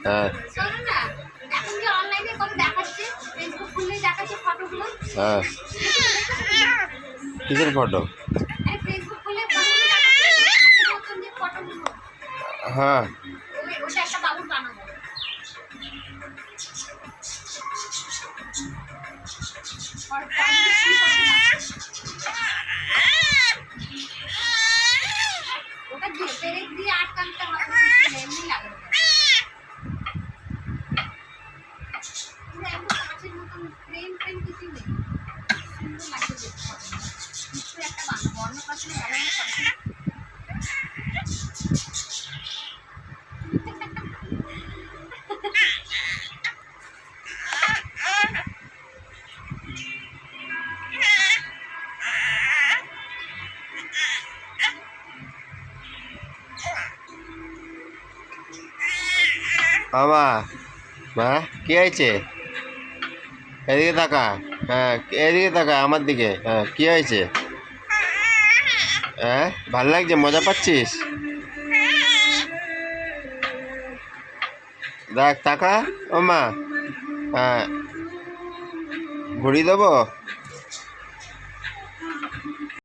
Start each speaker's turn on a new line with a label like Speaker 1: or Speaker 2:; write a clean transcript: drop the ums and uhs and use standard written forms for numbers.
Speaker 1: হ্যাঁ হ্যাঁ কিসের ফটো? হ্যাঁ বাবা মা কি হয়েছে? এদিকে তাকা। হ্যাঁ এদিকে তাকা আমার দিকে। হ্যাঁ কি হয়েছে? হ্যাঁ ভাল লাগছে? মজা পাচ্ছিস? দেখ তাকা ও মা। হ্যাঁ ঘুড়ি দেবো?